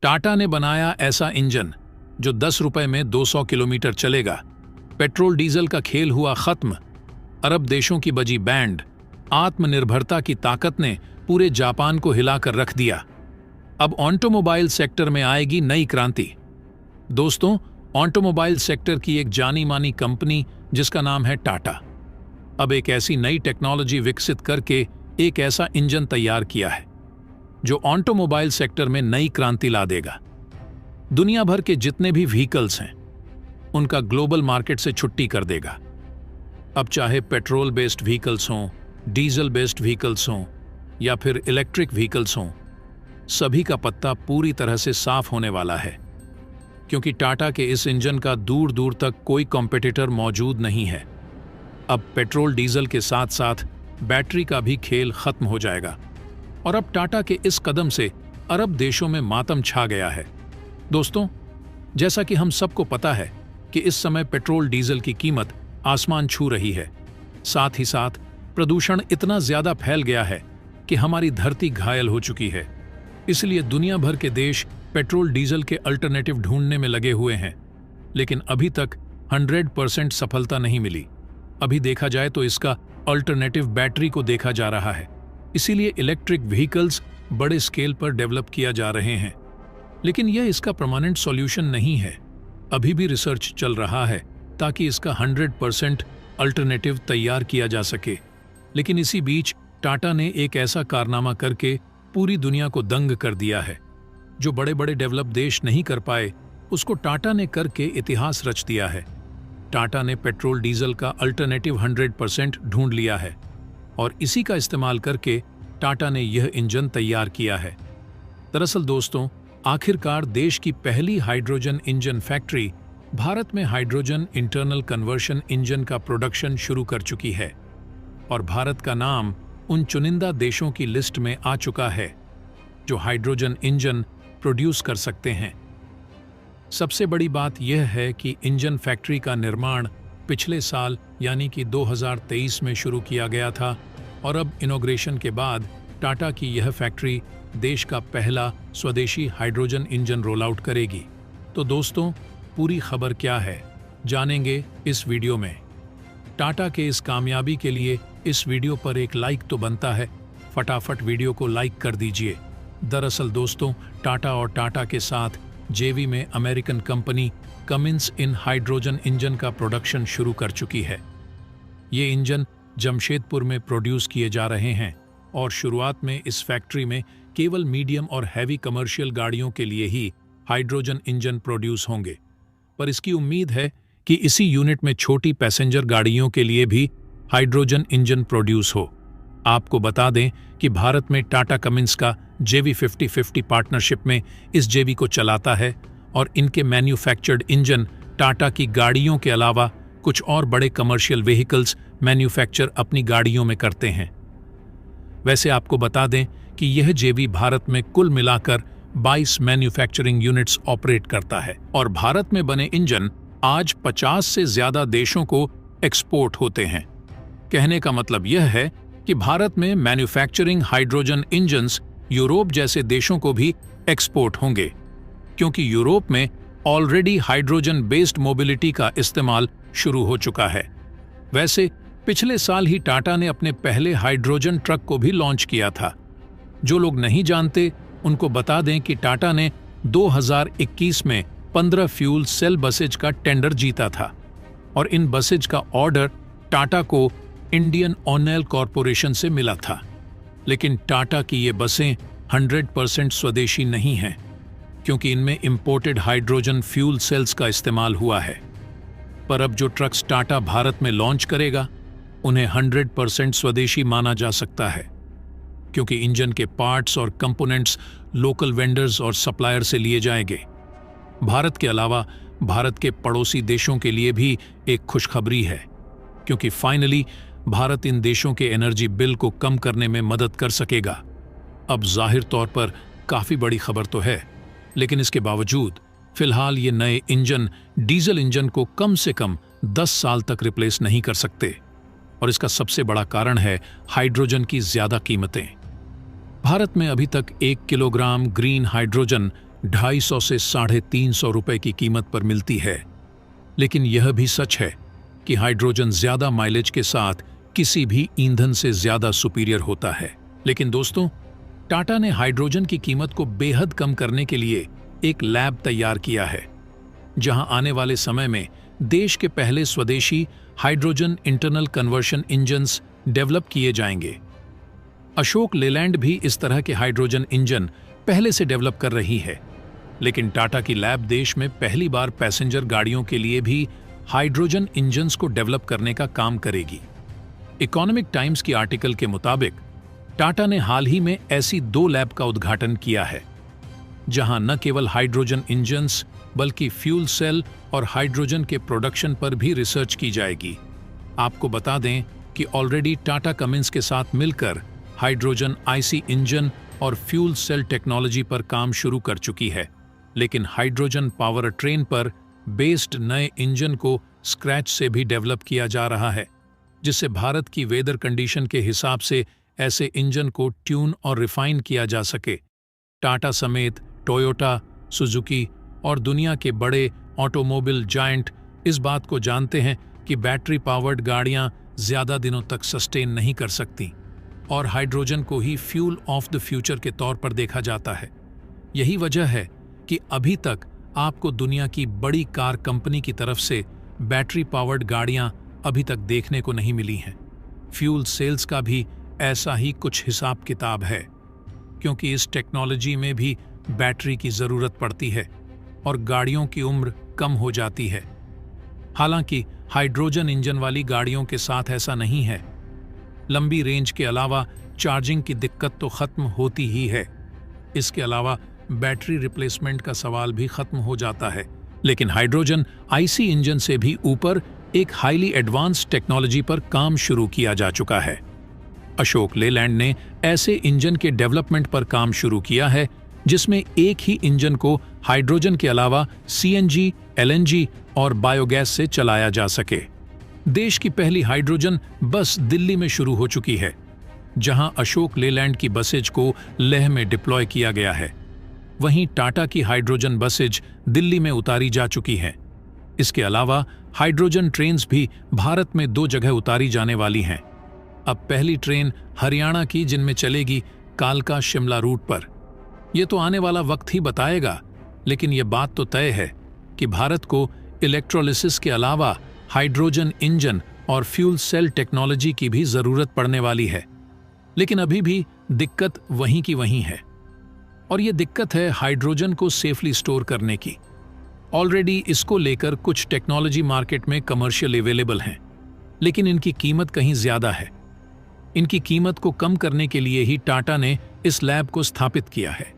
टाटा ने बनाया ऐसा इंजन जो 10 रुपए में 200 किलोमीटर चलेगा। पेट्रोल डीजल का खेल हुआ खत्म। अरब देशों की बजी बैंड। आत्मनिर्भरता की ताकत ने पूरे जापान को हिलाकर रख दिया। अब ऑटोमोबाइल सेक्टर में आएगी नई क्रांति। दोस्तों, ऑटोमोबाइल सेक्टर की एक जानी मानी कंपनी जिसका नाम है टाटा, अब एक ऐसी नई टेक्नोलॉजी विकसित करके एक ऐसा इंजन तैयार किया है जो ऑटोमोबाइल सेक्टर में नई क्रांति ला देगा। दुनिया भर के जितने भी व्हीकल्स हैं उनका ग्लोबल मार्केट से छुट्टी कर देगा। अब चाहे पेट्रोल बेस्ड व्हीकल्स हों, डीजल बेस्ड व्हीकल्स हों या फिर इलेक्ट्रिक व्हीकल्स हों, सभी का पत्ता पूरी तरह से साफ होने वाला है, क्योंकि टाटा के इस इंजन का दूर दूर तक कोई कॉम्पिटिटर मौजूद नहीं है। अब पेट्रोल डीजल के साथ साथ बैटरी का भी खेल खत्म हो जाएगा और अब टाटा के इस कदम से अरब देशों में मातम छा गया है। दोस्तों, जैसा कि हम सबको पता है कि इस समय पेट्रोल डीजल की कीमत आसमान छू रही है, साथ ही साथ प्रदूषण इतना ज्यादा फैल गया है कि हमारी धरती घायल हो चुकी है। इसलिए दुनिया भर के देश पेट्रोल डीजल के अल्टरनेटिव ढूंढने में लगे हुए हैं, लेकिन अभी तक 100% सफलता नहीं मिली। अभी देखा जाए तो इसका अल्टरनेटिव बैटरी को देखा जा रहा है। इसीलिए इलेक्ट्रिक व्हीकल्स बड़े स्केल पर डेवलप किया जा रहे हैं, लेकिन यह इसका परमानेंट सॉल्यूशन नहीं है। अभी भी रिसर्च चल रहा है ताकि इसका 100% अल्टरनेटिव तैयार किया जा सके। लेकिन इसी बीच टाटा ने एक ऐसा कारनामा करके पूरी दुनिया को दंग कर दिया है। जो बड़े बड़े डेवलप देश नहीं कर पाए, उसको टाटा ने करके इतिहास रच दिया है। टाटा ने पेट्रोल डीजल का अल्टरनेटिव 100% ढूंढ लिया है और इसी का इस्तेमाल करके टाटा ने यह इंजन तैयार किया है। दरअसल दोस्तों, आखिरकार देश की पहली हाइड्रोजन इंजन फैक्ट्री भारत में हाइड्रोजन इंटरनल कन्वर्शन इंजन का प्रोडक्शन शुरू कर चुकी है और भारत का नाम उन चुनिंदा देशों की लिस्ट में आ चुका है जो हाइड्रोजन इंजन प्रोड्यूस कर सकते हैं। सबसे बड़ी बात यह है कि इंजन फैक्ट्री का निर्माण पिछले साल यानी कि 2023 में शुरू किया गया था और अब इनॉग्रेशन के बाद टाटा की यह फैक्ट्री देश का पहला स्वदेशी हाइड्रोजन इंजन रोल आउट करेगी। तो दोस्तों, पूरी खबर क्या है जानेंगे इस वीडियो में। टाटा के इस कामयाबी के लिए इस वीडियो पर एक लाइक तो बनता है, फटाफट वीडियो को लाइक कर दीजिए। दरअसल दोस्तों, टाटा और टाटा के साथ जेवी में अमेरिकन कंपनी कमिंस इन हाइड्रोजन इंजन का प्रोडक्शन शुरू कर चुकी है। ये इंजन जमशेदपुर में प्रोड्यूस किए जा रहे हैं और शुरुआत में इस फैक्ट्री में केवल मीडियम और हैवी कमर्शियल गाड़ियों के लिए ही हाइड्रोजन इंजन प्रोड्यूस होंगे, पर इसकी उम्मीद है कि इसी यूनिट में छोटी पैसेंजर गाड़ियों के लिए भी हाइड्रोजन इंजन प्रोड्यूस हो। आपको बता दें कि भारत में टाटा कमिंस का जेवी 50-50 पार्टनरशिप में इस जेवी को चलाता है और इनके मैन्युफैक्चर्ड इंजन टाटा की गाड़ियों के अलावा कुछ और बड़े कमर्शियल व्हीकल्स मैन्युफैक्चर अपनी गाड़ियों में करते हैं। वैसे आपको बता दें कि यह जेवी भारत में कुल मिलाकर 22 मैन्युफैक्चरिंग यूनिट्स ऑपरेट करता है और भारत में बने इंजन आज 50 से ज्यादा देशों को एक्सपोर्ट होते हैं। कहने का मतलब यह है कि भारत में मैन्युफैक्चरिंग हाइड्रोजन इंजन्स यूरोप जैसे देशों को भी एक्सपोर्ट होंगे, क्योंकि यूरोप में ऑलरेडी हाइड्रोजन बेस्ड मोबिलिटी का इस्तेमाल शुरू हो चुका है। वैसे पिछले साल ही टाटा ने अपने पहले हाइड्रोजन ट्रक को भी लॉन्च किया था। जो लोग नहीं जानते उनको बता दें कि टाटा ने 2021 में 15 फ्यूल सेल बसेज का टेंडर जीता था और इन बसेज का ऑर्डर टाटा को इंडियन ऑयल कॉरपोरेशन से मिला था। लेकिन टाटा की ये बसें 100% स्वदेशी नहीं हैं, क्योंकि इनमें इंपोर्टेड हाइड्रोजन फ्यूल सेल्स का इस्तेमाल हुआ है। पर अब जो ट्रक्स टाटा भारत में लॉन्च करेगा उन्हें 100% स्वदेशी माना जा सकता है, क्योंकि इंजन के पार्ट्स और कंपोनेंट्स लोकल वेंडर्स और सप्लायर से लिए जाएंगे। भारत के अलावा भारत के पड़ोसी देशों के लिए भी एक खुशखबरी है, क्योंकि फाइनली भारत इन देशों के एनर्जी बिल को कम करने में मदद कर सकेगा। अब जाहिर तौर पर काफी बड़ी खबर तो है, लेकिन इसके बावजूद फिलहाल ये नए इंजन डीजल इंजन को कम से कम 10 साल तक रिप्लेस नहीं कर सकते और इसका सबसे बड़ा कारण है हाइड्रोजन की ज्यादा कीमतें। भारत में अभी तक 1 किलोग्राम ग्रीन हाइड्रोजन 250 से 350 रुपए की कीमत पर मिलती है। लेकिन यह भी सच है कि हाइड्रोजन ज्यादा माइलेज के साथ किसी भी ईंधन से ज्यादा सुपीरियर होता है। लेकिन दोस्तों, टाटा ने हाइड्रोजन की कीमत को बेहद कम करने के लिए एक लैब तैयार किया है, जहां आने वाले समय में देश के पहले स्वदेशी hydrogen internal conversion engines develop किए जाएंगे। अशोक लेलैंड भी इस तरह के हाइड्रोजन इंजन पहले से डेवलप कर रही है, लेकिन टाटा की लैब देश में पहली बार पैसेंजर गाड़ियों के लिए भी हाइड्रोजन इंजन्स को डेवलप करने का काम करेगी। इकोनॉमिक टाइम्स की आर्टिकल के मुताबिक टाटा ने हाल ही में ऐसी 2 लैब का उद्घाटन किया है, जहां न केवल हाइड्रोजन इंजन्स बल्कि फ्यूल सेल और हाइड्रोजन के प्रोडक्शन पर भी रिसर्च की जाएगी। आपको बता दें कि ऑलरेडी टाटा कमिंस के साथ मिलकर हाइड्रोजन आईसी इंजन और फ्यूल सेल टेक्नोलॉजी पर काम शुरू कर चुकी है, लेकिन हाइड्रोजन पावर ट्रेन पर बेस्ड नए इंजन को स्क्रैच से भी डेवलप किया जा रहा है, जिससे भारत की वेदर कंडीशन के हिसाब से ऐसे इंजन को ट्यून और रिफाइन किया जा सके। टाटा समेत टोयोटा, सुजुकी और दुनिया के बड़े ऑटोमोबाइल जायंट इस बात को जानते हैं कि बैटरी पावर्ड गाड़ियां ज्यादा दिनों तक सस्टेन नहीं कर सकती और हाइड्रोजन को ही फ्यूल ऑफ द फ्यूचर के तौर पर देखा जाता है। यही वजह है कि अभी तक आपको दुनिया की बड़ी कार कंपनी की तरफ से बैटरी पावर्ड गाड़ियां अभी तक देखने को नहीं मिली हैं। फ्यूल सेल्स का भी ऐसा ही कुछ हिसाब किताब है, क्योंकि इस टेक्नोलॉजी में भी बैटरी की जरूरत पड़ती है और गाड़ियों की उम्र कम हो जाती है। हालांकि हाइड्रोजन इंजन वाली गाड़ियों के साथ ऐसा नहीं है। लंबी रेंज के अलावा चार्जिंग की दिक्कत तो खत्म होती ही है, इसके अलावा बैटरी रिप्लेसमेंट का सवाल भी खत्म हो जाता है। लेकिन हाइड्रोजन आईसी इंजन से भी ऊपर एक हाईली एडवांस टेक्नोलॉजी पर काम शुरू किया जा चुका है। अशोक लेलैंड ने ऐसे इंजन के डेवलपमेंट पर काम शुरू किया है जिसमें एक ही इंजन को हाइड्रोजन के अलावा सीएनजी, एलएनजी और बायोगैस से चलाया जा सके। देश की पहली हाइड्रोजन बस दिल्ली में शुरू हो चुकी है, जहां अशोक लेलैंड की बसेज को लेह में डिप्लॉय किया गया है। वहीं टाटा की हाइड्रोजन बसेज दिल्ली में उतारी जा चुकी हैं। इसके अलावा हाइड्रोजन ट्रेन्स भी भारत में 2 जगह उतारी जाने वाली हैं। अब पहली ट्रेन हरियाणा की, जिनमें चलेगी कालका शिमला रूट पर। यह तो आने वाला वक्त ही बताएगा, लेकिन यह बात तो तय है कि भारत को इलेक्ट्रोलिसिस के अलावा हाइड्रोजन इंजन और फ्यूल सेल टेक्नोलॉजी की भी जरूरत पड़ने वाली है। लेकिन अभी भी दिक्कत वहीं की वहीं है, और यह दिक्कत है हाइड्रोजन को सेफली स्टोर करने की। ऑलरेडी इसको लेकर कुछ टेक्नोलॉजी मार्केट में कमर्शियल अवेलेबल हैं, लेकिन इनकी कीमत कहीं ज्यादा है। इनकी कीमत को कम करने के लिए ही टाटा ने इस लैब को स्थापित किया है,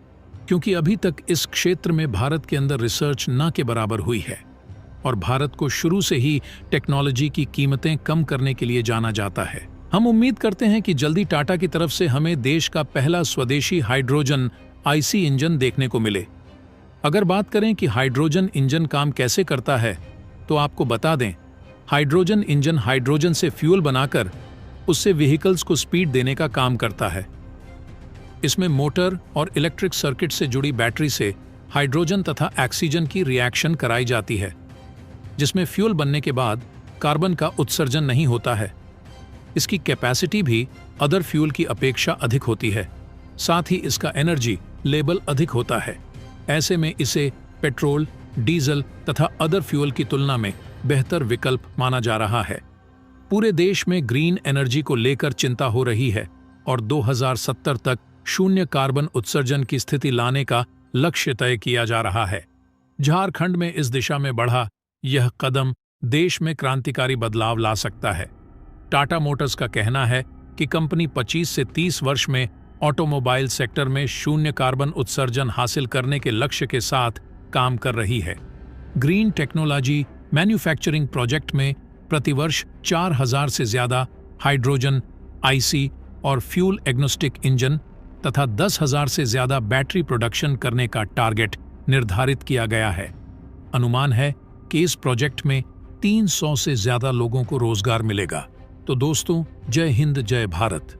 क्योंकि अभी तक इस क्षेत्र में भारत के अंदर रिसर्च न के बराबर हुई है और भारत को शुरू से ही टेक्नोलॉजी की कीमतें कम करने के लिए जाना जाता है। हम उम्मीद करते हैं कि जल्दी टाटा की तरफ से हमें देश का पहला स्वदेशी हाइड्रोजन आईसी इंजन देखने को मिले। अगर बात करें कि हाइड्रोजन इंजन काम कैसे करता है, तो आपको बता दें, हाइड्रोजन इंजन हाइड्रोजन से फ्यूल बनाकर उससे व्हीकल्स को स्पीड देने का काम करता है। इसमें मोटर और इलेक्ट्रिक सर्किट से जुड़ी बैटरी से हाइड्रोजन तथा ऑक्सीजन की रिएक्शन कराई जाती है, जिसमें फ्यूल बनने के बाद कार्बन का उत्सर्जन नहीं होता है। इसकी कैपेसिटी भी अदर फ्यूल की अपेक्षा अधिक होती है, साथ ही इसका एनर्जी लेवल अधिक होता है। ऐसे में इसे पेट्रोल, डीजल तथा अदर फ्यूल की तुलना में बेहतर विकल्प माना जा रहा है। पूरे देश में ग्रीन एनर्जी को लेकर चिंता हो रही है और 2070 तक शून्य कार्बन उत्सर्जन की स्थिति लाने का लक्ष्य तय किया जा रहा है। झारखंड में इस दिशा में बढ़ा यह कदम देश में क्रांतिकारी बदलाव ला सकता है। टाटा मोटर्स का कहना है कि कंपनी 25 से 30 वर्ष में ऑटोमोबाइल सेक्टर में शून्य कार्बन उत्सर्जन हासिल करने के लक्ष्य के साथ काम कर रही है। ग्रीन टेक्नोलॉजी मैन्युफैक्चरिंग प्रोजेक्ट में प्रतिवर्ष 4000 से ज्यादा हाइड्रोजन, आईसी और फ्यूल एग्नोस्टिक इंजन तथा 10,000 से ज्यादा बैटरी प्रोडक्शन करने का टारगेट निर्धारित किया गया है। अनुमान है कि इस प्रोजेक्ट में 300 से ज्यादा लोगों को रोजगार मिलेगा। तो दोस्तों, जय हिंद, जय भारत।